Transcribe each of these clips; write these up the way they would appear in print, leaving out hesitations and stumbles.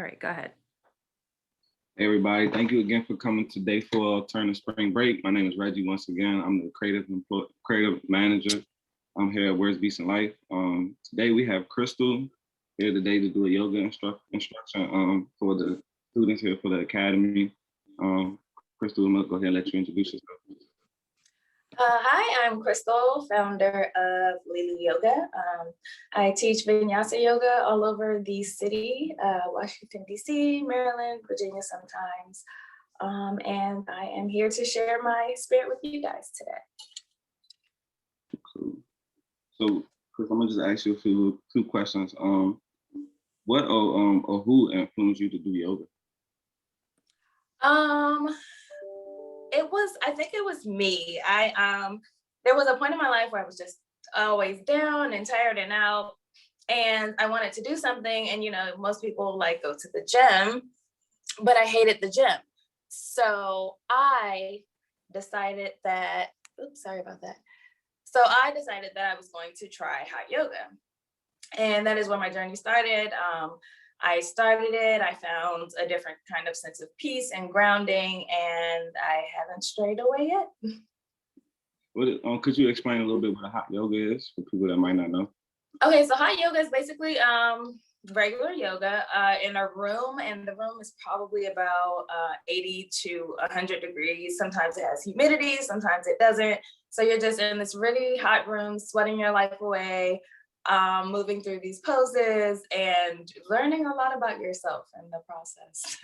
right, go ahead. Hey everybody, thank you again for coming today for Turn to Spring Break. My name is Reggie once again. I'm the creative manager. I'm here at Words, Beats, and Life. Today we have Crystal here today to do a yoga instruction for the students here for the academy. Crystal, I'm gonna go ahead and let you introduce yourself. Hi, I'm Crystal, founder of Leelu Yoga. I teach Vinyasa yoga all over the city, Washington, D.C., Maryland, Virginia sometimes. And I am here to share my spirit with you guys today. Cool. So, Chris, I'm gonna just ask you two questions. What or who influenced you to do yoga? I think it was me. There was a point in my life where I was just always down and tired and out, and I wanted to do something. And, you know, most people like go to the gym, but I hated the gym. So I decided that, So I decided that I was going to try hot yoga. And that is where my journey started. I started it, I found a different kind of sense of peace and grounding, and I haven't strayed away yet. Could you explain a little bit what hot yoga is for people that might not know? Okay, so hot yoga is basically regular yoga in a room, and the room is probably about 80 to 100 degrees. Sometimes it has humidity, sometimes it doesn't. So you're just in this really hot room, sweating your life away, moving through these poses and learning a lot about yourself in the process.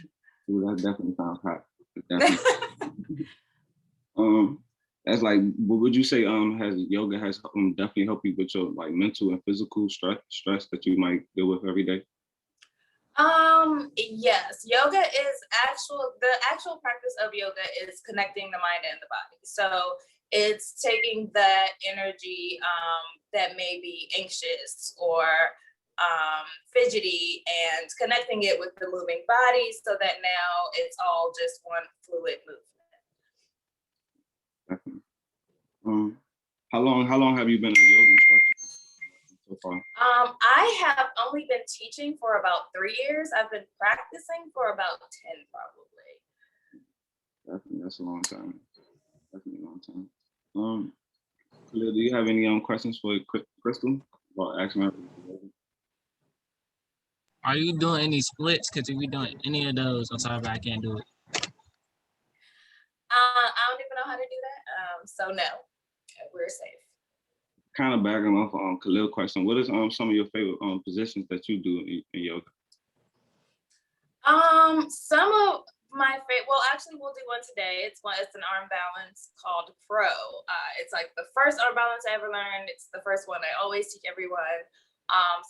Ooh, that definitely sounds hot. That's like, what would you say has yoga definitely helped you with your like mental and physical stress that you might deal with every day? Yes, yoga is the actual practice of yoga is connecting the mind and the body. So it's taking that energy that may be anxious or fidgety and connecting it with the moving body so that now it's all just one fluid movement. Definitely. How long have you been a yoga instructor so far? I have only been teaching for about 3 years. I've been practicing for about 10 probably. Definitely, that's a long time. Definitely a long time. Khalil, do you have any questions for Crystal about asking her? Are you doing any splits? Because if you're doing any of those, I'm sorry, but I can't do it. I don't even know how to do that. So no, we're safe. Kind of backing off on Khalil's question, what is some of your favorite positions that you do in yoga? Some of my favorite, well, actually we'll do one today. It's an arm balance called Pro. It's like the first arm balance I ever learned. It's the first one I always teach everyone.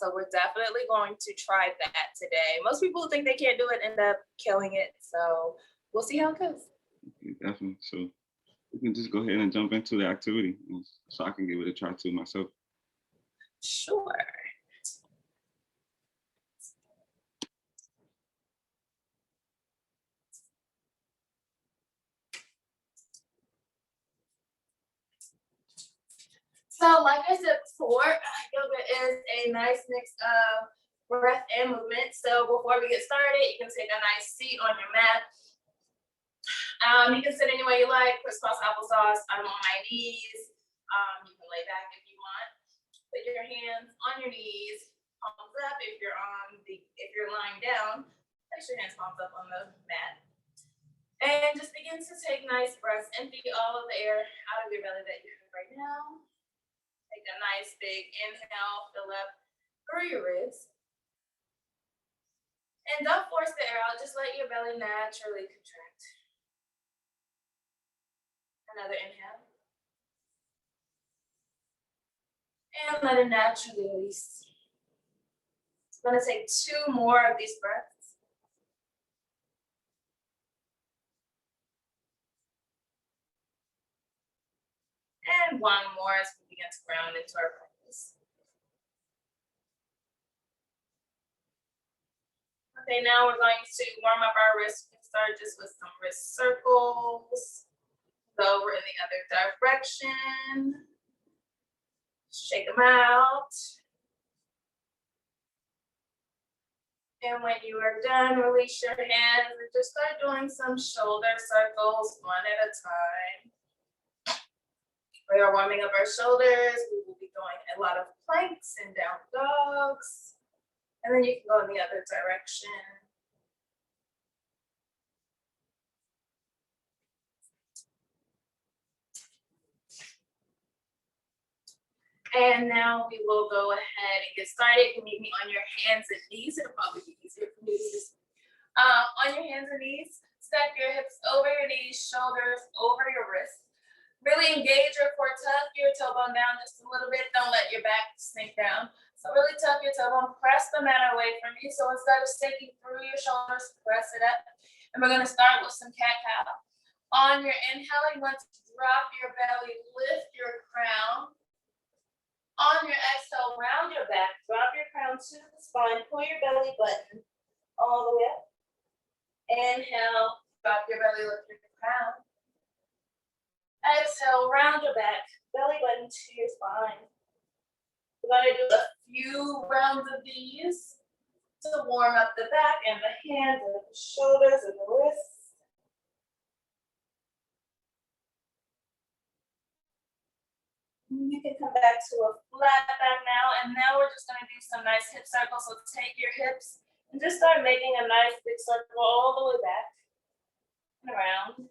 So we're definitely going to try that today. Most people who think they can't do it end up killing it. So we'll see how it goes. Okay, definitely. So we can just go ahead and jump into the activity so I can give it a try too myself. Sure. So like I said before, yoga is a nice mix of breath and movement. So before we get started, you can take a nice seat on your mat. You can sit any way you like, crisscross applesauce. I'm on my knees. You can lay back if you want. Put your hands on your knees, palms up. If you're lying down, place your hands palms up on the mat. And just begin to take nice breaths. Empty all of the air out of your belly that you have right now. Take a nice big inhale, fill up through your ribs. And don't force the air out, just let your belly naturally contract. Another inhale. And let it naturally release. I'm gonna take 2 more of these breaths. And 1 more as we begin to ground into our practice. Okay, now we're going to warm up our wrists. We can start just with some wrist circles. Go over in the other direction. Shake them out. And when you are done, release your hands and just start doing some shoulder circles one at a time. We are warming up our shoulders. We will be doing a lot of planks and down dogs. And then you can go in the other direction. And now we will go ahead and get started. You can meet me on your hands and knees. It'll probably be easier for me to just on your hands and knees. Stack your hips over your knees, shoulders over your wrists. Really engage your core, tuck your tailbone down just a little bit. Don't let your back sink down. So really tuck your tailbone, press the mat away from you. So instead of sinking through your shoulders, press it up. And we're gonna start with some cat-cow. On your inhale, you want to drop your belly, lift your crown. On your exhale, round your back, drop your crown to the spine, pull your belly button all the way up. Inhale, drop your belly, lift your crown. Exhale, round your back, belly button to your spine. We're gonna do a few rounds of these to warm up the back and the hands and the shoulders and the wrists. You can come back to a flat back now, and now we're just gonna do some nice hip circles. So take your hips and just start making a nice big circle all the way back and around.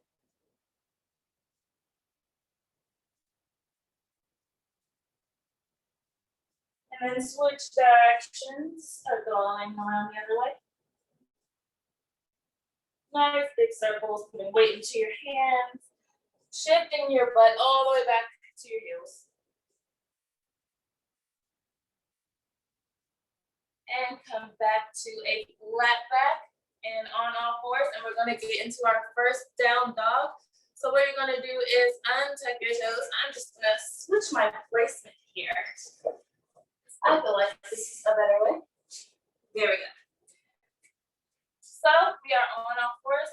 And then switch directions, start going around the other way. Nice big circles, putting weight into your hands, shifting your butt all the way back to your heels. And come back to a flat back and on all fours. And we're gonna get into our first down dog. So what you're gonna do is untuck your toes. I'm just gonna switch my placement here. I feel like this is a better way. There we go. So we are on all fours.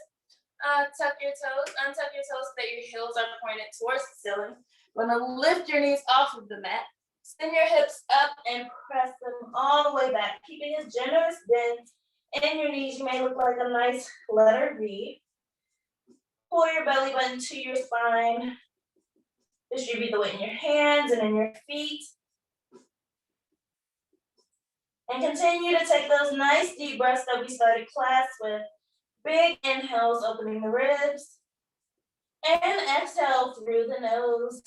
Tuck your toes, untuck your toes so that your heels are pointed towards the ceiling. We're gonna lift your knees off of the mat. Send your hips up and press them all the way back, keeping a generous bend in your knees. You may look like a nice letter V. Pull your belly button to your spine. Distribute the weight in your hands and in your feet. And continue to take those nice deep breaths that we started class with. Big inhales, opening the ribs. And exhale through the nose.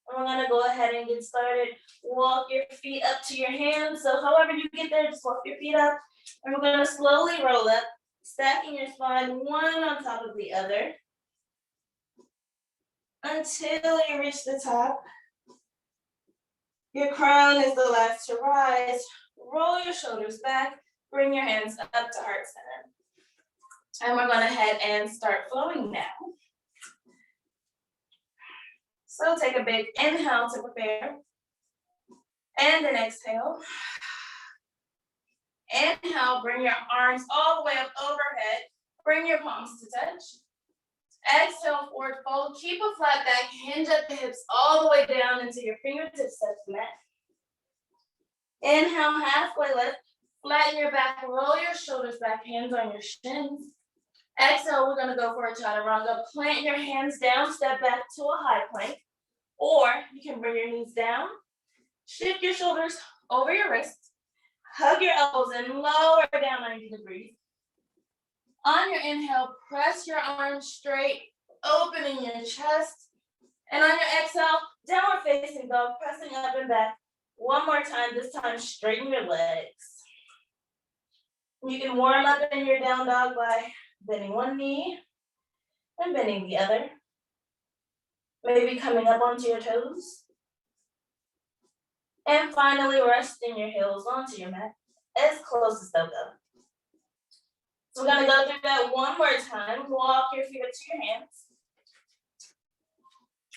And we're gonna go ahead and get started. Walk your feet up to your hands. So however you get there, just walk your feet up. And we're gonna slowly roll up, stacking your spine one on top of the other. Until you reach the top. Your crown is the last to rise. Roll your shoulders back. Bring your hands up to heart center. And we're gonna head and start flowing now. So take a big inhale to prepare. And an exhale. Inhale, bring your arms all the way up overhead. Bring your palms to touch. Exhale, forward fold. Keep a flat back. Hinge at the hips all the way down into your fingertips touch the mat. Inhale, halfway lift. Flatten your back. Roll your shoulders back. Hands on your shins. Exhale, we're going to go for a Chaturanga. Plant your hands down. Step back to a high plank. Or you can bring your knees down. Shift your shoulders over your wrists. Hug your elbows and lower down under the breathe. On your inhale, press your arms straight, opening your chest. And on your exhale, downward facing dog, pressing up and back. One more time, this time straighten your legs. You can warm up in your down dog by bending one knee and bending the other. Maybe coming up onto your toes. And finally, resting your heels onto your mat as close as they'll go. So we're gonna go through that one more time. Walk your feet up to your hands.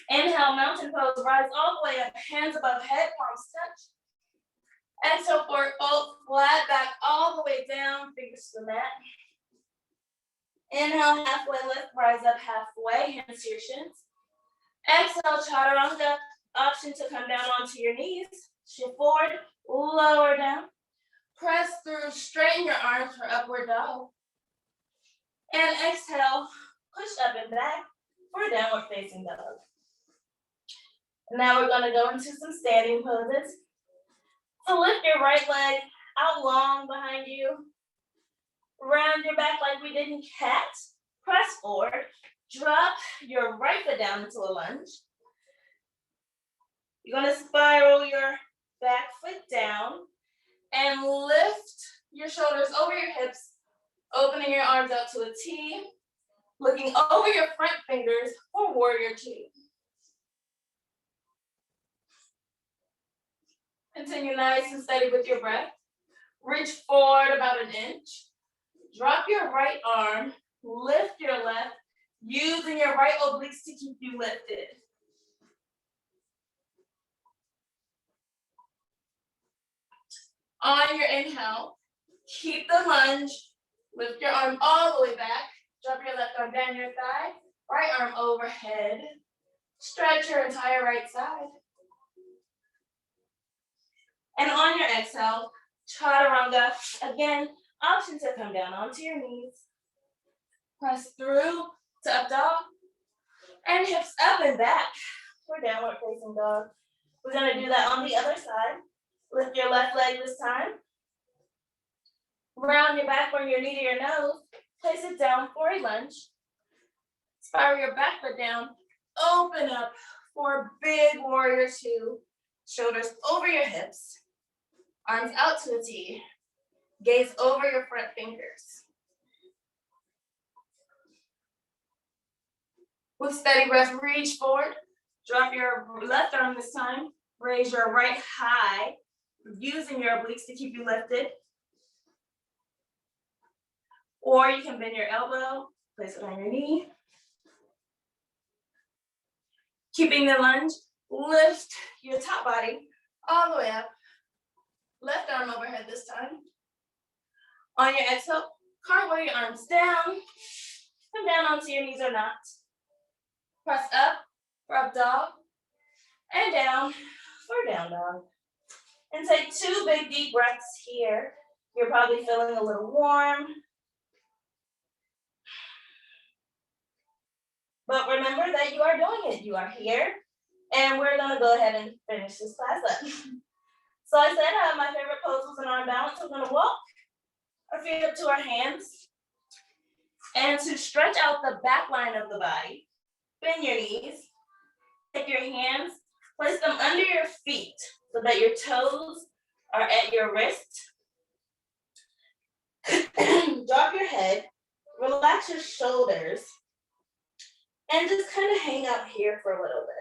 Inhale, mountain pose, rise all the way up, hands above head, palms touch. Exhale, forward fold, flat back all the way down, fingers to the mat. Inhale, halfway lift, rise up halfway, hands to your shins. Exhale, Chaturanga, option to come down onto your knees. Shift forward, lower down. Press through, straighten your arms for upward dog. And exhale, push up and back for downward facing dog. Now we're gonna go into some standing poses. So lift your right leg out long behind you. Round your back like we did in cat. Press forward. Drop your right foot down into a lunge. You're gonna spiral your back foot down and lift your shoulders over your hips, opening your arms out to a T, looking over your front fingers for warrior two. Continue nice and steady with your breath. Reach forward about an inch. Drop your right arm, lift your left, using your right obliques to keep you lifted. On your inhale, keep the lunge, lift your arm all the way back, drop your left arm down your thigh, right arm overhead, stretch your entire right side. And on your exhale, Chaturanga, again, option to come down onto your knees. Press through to up dog, and hips up and back for downward facing dog. We're gonna do that on the other side. Lift your left leg this time. Round your back, bring your knee to your nose. Place it down for a lunge. Spiral your back foot down. Open up for big warrior two. Shoulders over your hips. Arms out to a T. Gaze over your front fingers. With steady breath, reach forward. Drop your left arm this time. Raise your right high, using your obliques to keep you lifted. Or you can bend your elbow, place it on your knee. Keeping the lunge, lift your top body all the way up. Left arm overhead this time. On your exhale, cartwheel your arms down. Come down onto your knees or not. Press up for up dog. And down for down dog. And take 2 big deep breaths here. You're probably feeling a little warm. But remember that you are doing it. You are here. And we're gonna go ahead and finish this class up. So I said my favorite pose was an arm balance. We're gonna walk our feet up to our hands. And to stretch out the back line of the body, bend your knees. Take your hands, place them under your feet so that your toes are at your wrist. Drop your head, relax your shoulders, and just kind of hang out here for a little bit.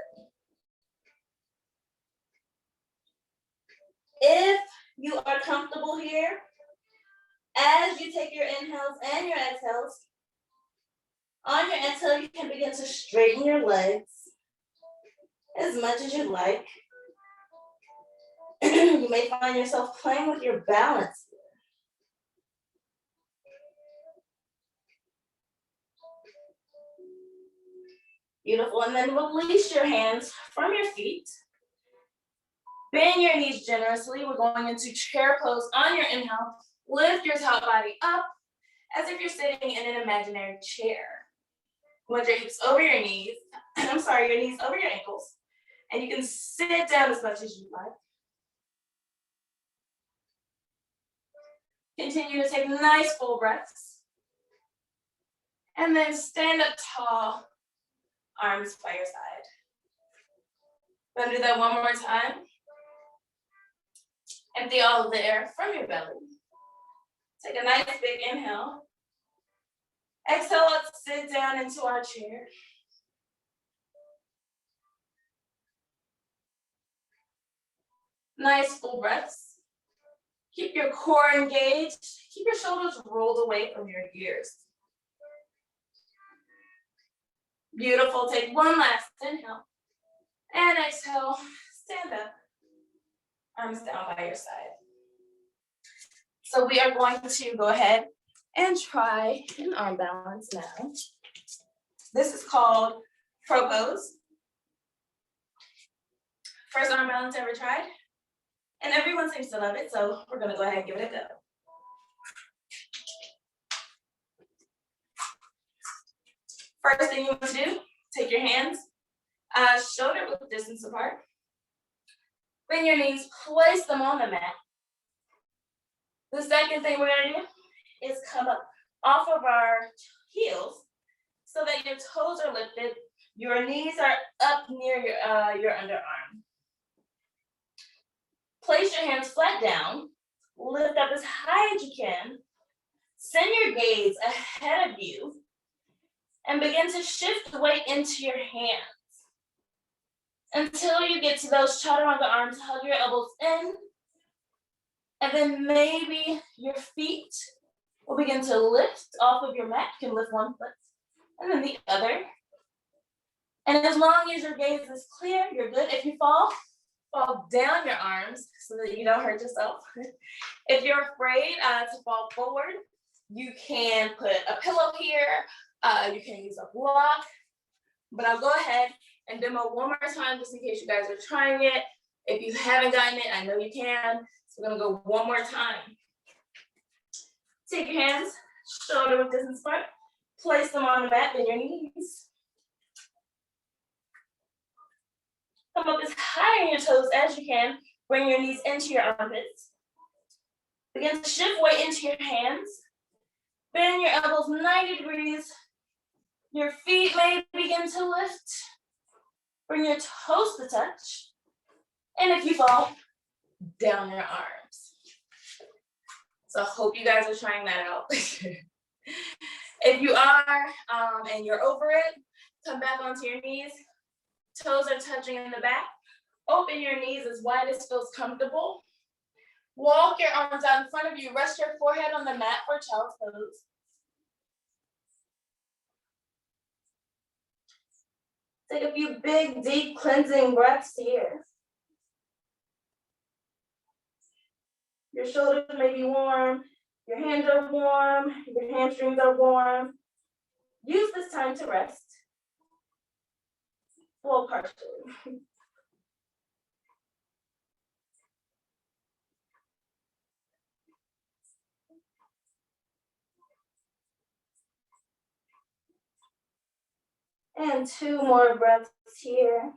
If you are comfortable here, as you take your inhales and your exhales, on your exhale, you can begin to straighten your legs as much as you like. You may find yourself playing with your balance. Beautiful, and then release your hands from your feet. Bend your knees generously. We're going into chair pose on your inhale. Lift your top body up as if you're sitting in an imaginary chair. Let your hips over your knees. Your knees over your ankles. And you can sit down as much as you like. Continue to take nice full breaths. And then stand up tall, arms by your side. Gonna do that one more time. Empty all of the air from your belly. Take a nice big inhale. Exhale, let's sit down into our chair. Nice full breaths. Keep your core engaged. Keep your shoulders rolled away from your ears. Beautiful. Take one last inhale. And exhale, stand up. Arms down by your side. So we are going to go ahead and try an arm balance now. This is called pro pose. First arm balance ever tried? And everyone seems to love it, so we're gonna go ahead and give it a go. First thing you want to do, take your hands, shoulder width distance apart. Bend your knees, place them on the mat. The second thing we're gonna do is come up off of our heels so that your toes are lifted, your knees are up near your underarm. Place your hands flat down, lift up as high as you can, send your gaze ahead of you, and begin to shift weight into your hands until you get to those chaturanga arms. Hug your elbows in, and then maybe your feet will begin to lift off of your mat. You can lift one foot and then the other. And as long as your gaze is clear, you're good. If you fall down your arms so that you don't hurt yourself. If you're afraid to fall forward, you can put a pillow here. You can use a block. But I'll go ahead and demo one more time just in case you guys are trying it. If you haven't gotten it, I know you can. So we're gonna go one more time. Take your hands, shoulder width distance apart. Place them on the mat, bend your knees. Come up as high on your toes as you can. Bring your knees into your armpits. Begin to shift weight into your hands. Bend your elbows 90 degrees. Your feet may begin to lift. Bring your toes to touch. And if you fall, down your arms. So I hope you guys are trying that out. If you are and you're over it, come back onto your knees. Toes are touching in the back. Open your knees as wide as feels comfortable. Walk your arms out in front of you. Rest your forehead on the mat for child's pose. Take a few big, deep cleansing breaths here. Your shoulders may be warm. Your hands are warm. Your hamstrings are warm. Use this time to rest. Well, partially. And 2 more breaths here.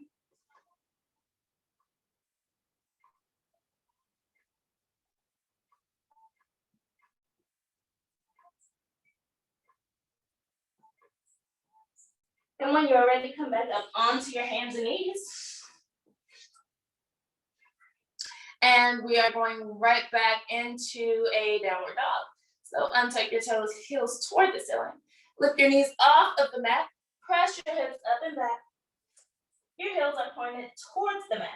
And when you're ready, come back up onto your hands and knees. And we are going right back into a downward dog. So untuck your toes, heels toward the ceiling. Lift your knees off of the mat. Press your hips up and back. Your heels are pointed towards the mat.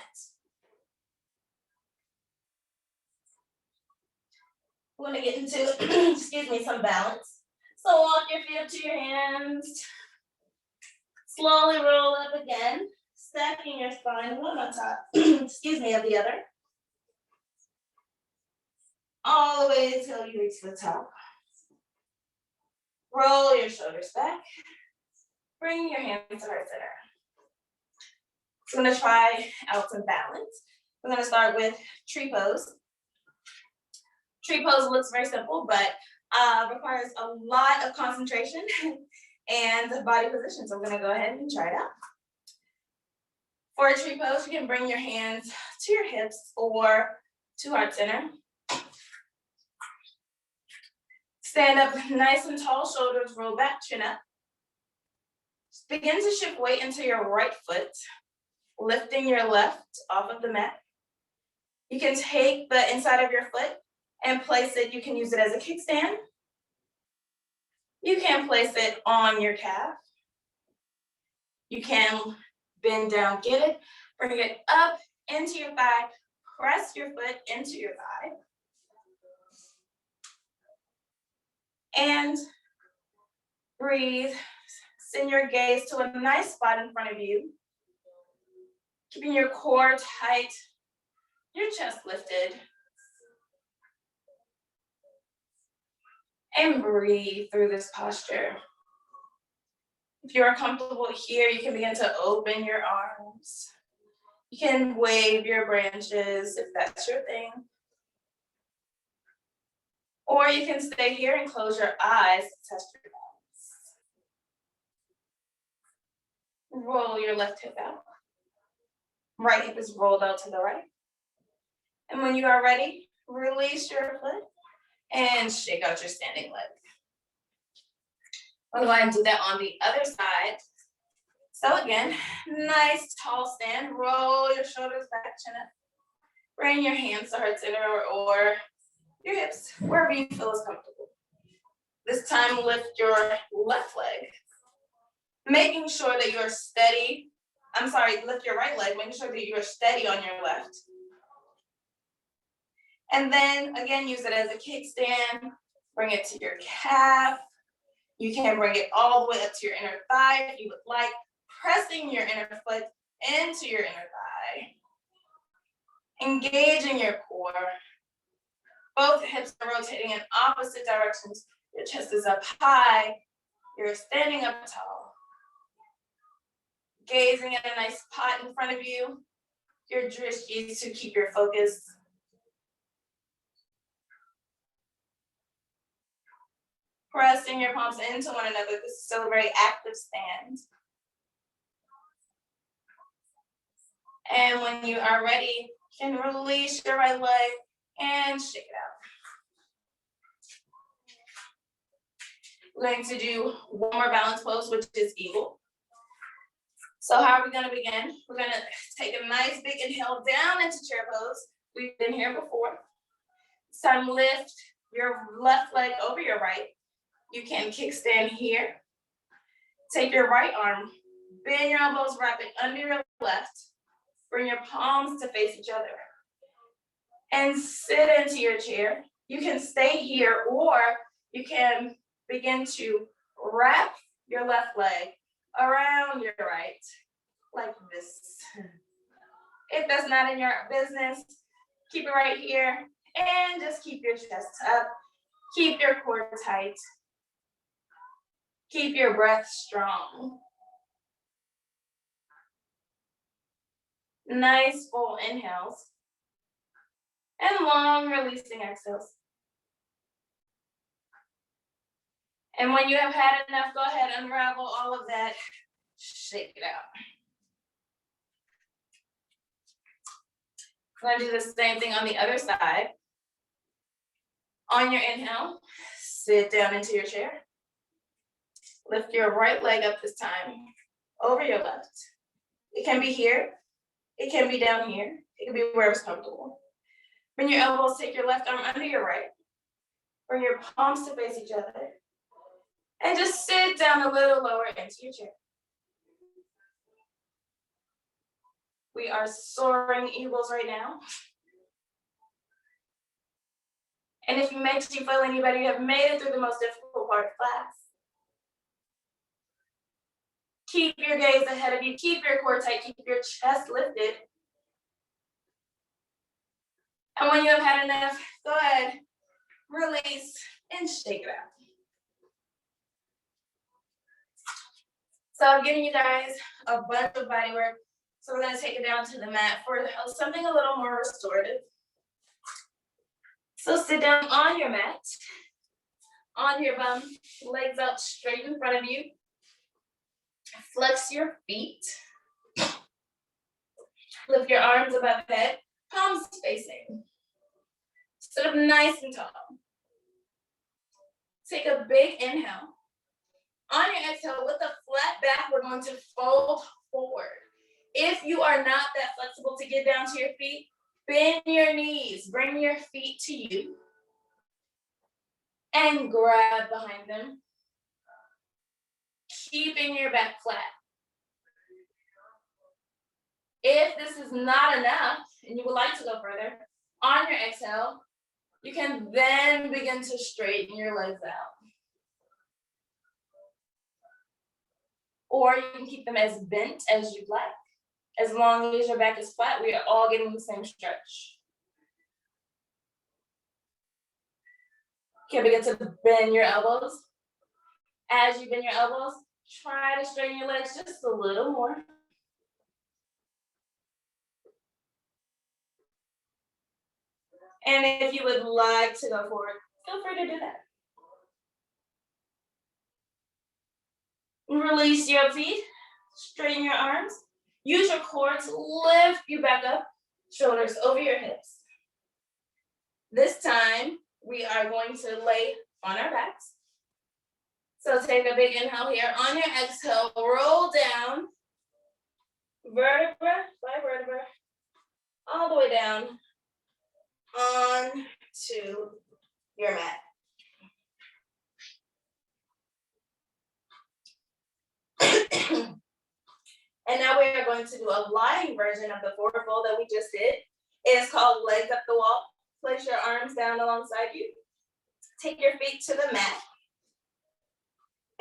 We're gonna get into, excuse me, some balance. So walk your feet up to your hands. Slowly roll up again, stacking your spine one on top, excuse me, of the other. All the way until you reach the top. Roll your shoulders back. Bring your hands to heart center. So I'm gonna try out some balance. We're gonna start with tree pose. Tree pose looks very simple, but requires a lot of concentration and body position. So I'm gonna go ahead and try it out. For a tree pose, you can bring your hands to your hips or to heart center. Stand up nice and tall, shoulders roll back, chin up. Begin to shift weight into your right foot, lifting your left off of the mat. You can take the inside of your foot and place it, you can use it as a kickstand. You can place it on your calf. You can bend down, get it, bring it up into your thigh, press your foot into your thigh. And breathe, send your gaze to a nice spot in front of you. Keeping your core tight, your chest lifted. And breathe through this posture. If you are comfortable here, you can begin to open your arms. You can wave your branches if that's your thing. Or you can stay here and close your eyes to test your balance. Roll your left hip out. Right hip is rolled out to the right. And when you are ready, release your foot and shake out your standing leg. We'll go ahead and do that on the other side. So again, nice tall stand. Roll your shoulders back, chin up. Bring your hands to heart center or your hips, wherever you feel is comfortable. This time, lift your left leg, making sure that you're steady. Lift your right leg, making sure that you're steady on your left. And then again, use it as a kickstand. Bring it to your calf. You can bring it all the way up to your inner thigh if you would like, pressing your inner foot into your inner thigh. Engaging your core. Both hips are rotating in opposite directions. Your chest is up high. You're standing up tall. Gazing at a nice pot in front of you. Your drishti to keep your focus. Pressing your palms into one another. This is still a very active stand. And when you are ready, you can release your right leg and shake it out. We're going to do one more balance pose, which is eagle. So how are we going to begin? We're going to take a nice big inhale down into chair pose. We've been here before. This time, lift your left leg over your right. You can kickstand here. Take your right arm, bend your elbows, wrap it under your left. Bring your palms to face each other. And sit into your chair. You can stay here, or you can begin to wrap your left leg around your right, like this. If that's not in your business, keep it right here, and just keep your chest up. Keep your core tight. Keep your breath strong. Nice full inhales. And long releasing exhales. And when you have had enough, go ahead, unravel all of that. Shake it out. We're going to do the same thing on the other side. On your inhale, sit down into your chair. Lift your right leg up this time, over your left. It can be here. It can be down here. It can be wherever's comfortable. Bring your elbows, take your left arm under your right. Bring your palms to face each other. And just sit down a little lower into your chair. We are soaring eagles right now. And if it makes you feel any better, you have made it through the most difficult part of class. Keep your gaze ahead of you. Keep your core tight. Keep your chest lifted. And when you have had enough, go ahead, release, and shake it out. So I've given you guys a bunch of body work. So we're going to take it down to the mat for something a little more restorative. So sit down on your mat, on your bum, legs out straight in front of you. Flex your feet. Lift your arms above head, palms facing. Sit up nice and tall. Take a big inhale. On your exhale, with a flat back, we're going to fold forward. If you are not that flexible to get down to your feet, bend your knees, bring your feet to you, and grab behind them, keeping your back flat. If this is not enough, and you would like to go further, on your exhale, you can then begin to straighten your legs out. Or you can keep them as bent as you'd like. As long as your back is flat, we are all getting the same stretch. You can begin to bend your elbows. As you bend your elbows, try to straighten your legs just a little more. And if you would like to go forward, feel free to do that. Release your feet, straighten your arms. Use your core to lift you back up, shoulders over your hips. This time, we are going to lay on our backs. So take a big inhale here. On your exhale, roll down, vertebra by vertebra, all the way down onto your mat. And now we are going to do a lying version of the forward fold that we just did. It is called legs up the wall. Place your arms down alongside you. Take your feet to the mat.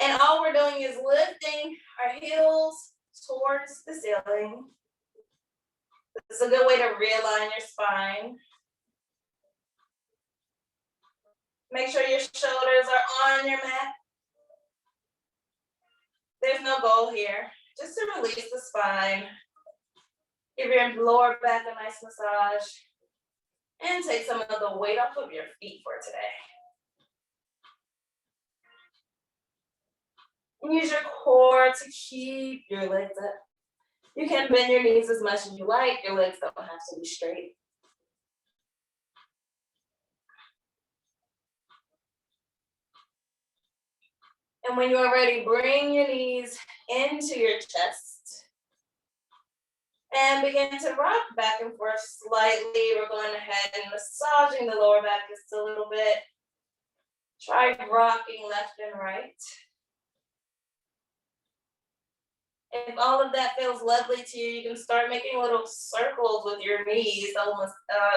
And all we're doing is lifting our heels towards the ceiling. This is a good way to realign your spine. Make sure your shoulders are on your mat. There's no goal here, just to release the spine. Give your lower back a nice massage. And take some of the weight off of your feet for today. And use your core to keep your legs up. You can bend your knees as much as you like. Your legs don't have to be straight. And when you are ready, bring your knees into your chest. And begin to rock back and forth slightly. We're going ahead and massaging the lower back just a little bit. Try rocking left and right. If all of that feels lovely to you, you can start making little circles with your knees. Almost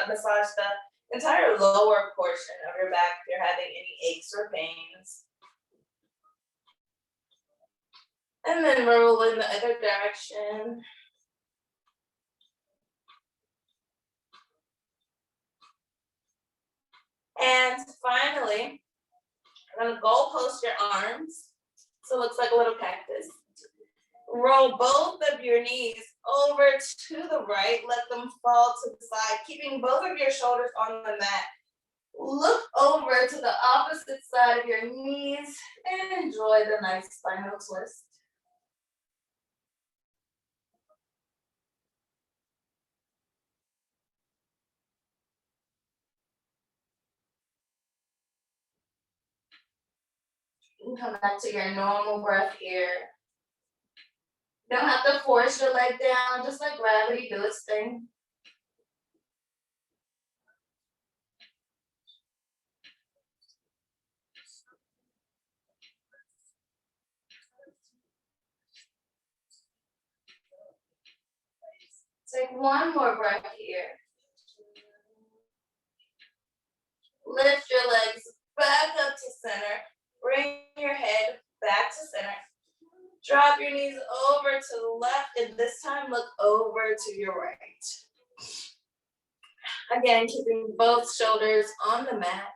massage the entire lower portion of your back if you're having any aches or pains. And then roll in the other direction. And finally, I'm gonna goal post your arms. So it looks like a little cactus. Roll both of your knees over to the right. Let them fall to the side, keeping both of your shoulders on the mat. Look over to the opposite side of your knees and enjoy the nice spinal twist. And come back to your normal breath here. Don't have to force your leg down, just let gravity do its thing. Take one more breath here. Lift your legs back up to center. Bring your head back to center. Drop your knees over to the left, and this time look over to your right. Again, keeping both shoulders on the mat.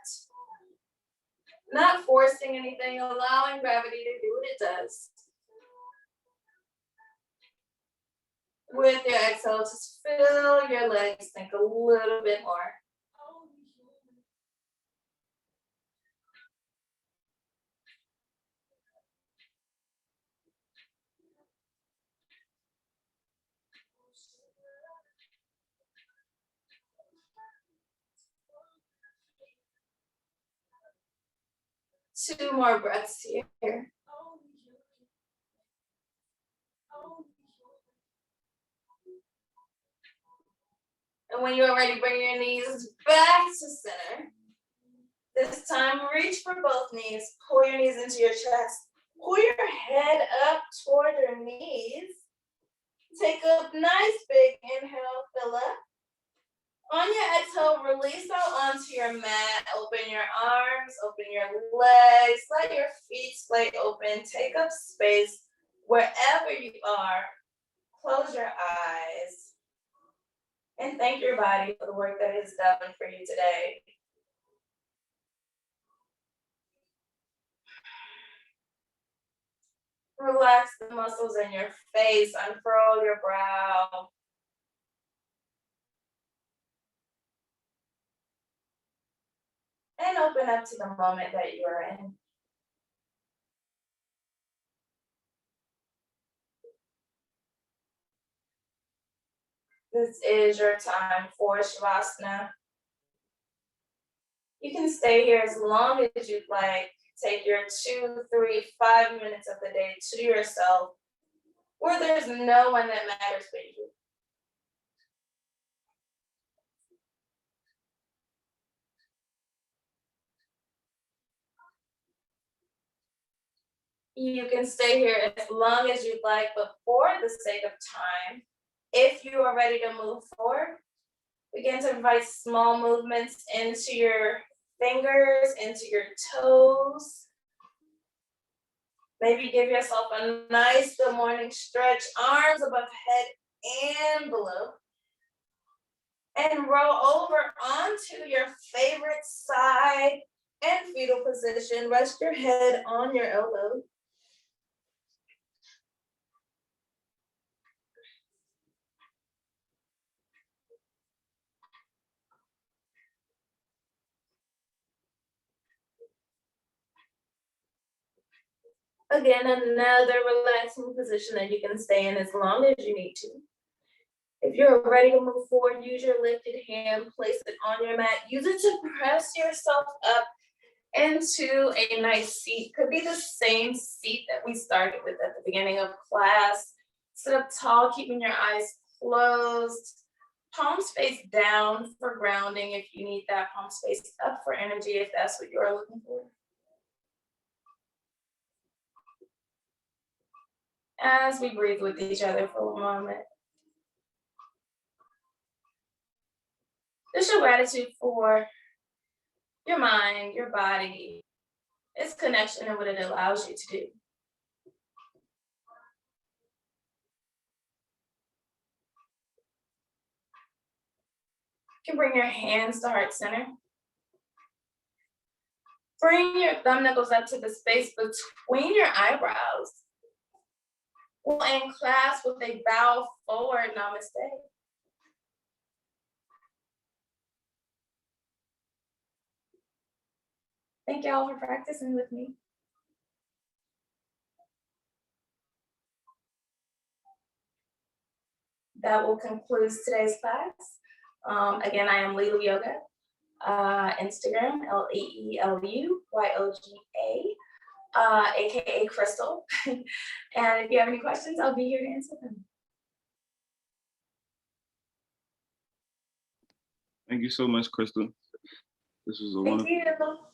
Not forcing anything, allowing gravity to do what it does. With your exhale, just fill your legs, think a little bit more. Two more breaths here. And when you're ready, bring your knees back to center. This time, reach for both knees. Pull your knees into your chest. Pull your head up toward your knees. Take a nice big inhale, fill up. On your exhale, release out onto your mat. Open your arms, open your legs. Let your feet splay open. Take up space wherever you are. Close your eyes. And thank your body for the work that is done for you today. Relax the muscles in your face. Unfurl your brow. and open up to the moment that you are in. This is your time for Swavasana. You can stay here as long as you'd like. Take your 2, 3, 5 minutes of the day to yourself, where there's no one that matters but you. You can stay here as long as you'd like, but for the sake of time, if you are ready to move forward, begin to invite small movements into your fingers, into your toes. Maybe give yourself a nice good morning stretch, arms above head and below. And roll over onto your favorite side and fetal position. Rest your head on your elbow. Again, another relaxing position that you can stay in as long as you need to. If you're ready to move forward, use your lifted hand, place it on your mat. Use it to press yourself up into a nice seat. Could be the same seat that we started with at the beginning of class. Sit up tall, keeping your eyes closed. Palms face down for grounding if you need that. Palms face up for energy if that's what you're looking for. As we breathe with each other for a moment. Just show gratitude for your mind, your body, its connection and what it allows you to do. You can bring your hands to heart center. Bring your thumb knuckles up to the space between your eyebrows. We'll end class with a bow forward, namaste. Thank y'all for practicing with me. That will conclude today's class. Again, I am Leelu Yoga. Instagram, LeeluYoga, aka Crystal. And if you have any questions, I'll be here to answer them. Thank you so much, Crystal. This was a Thank wonderful. you.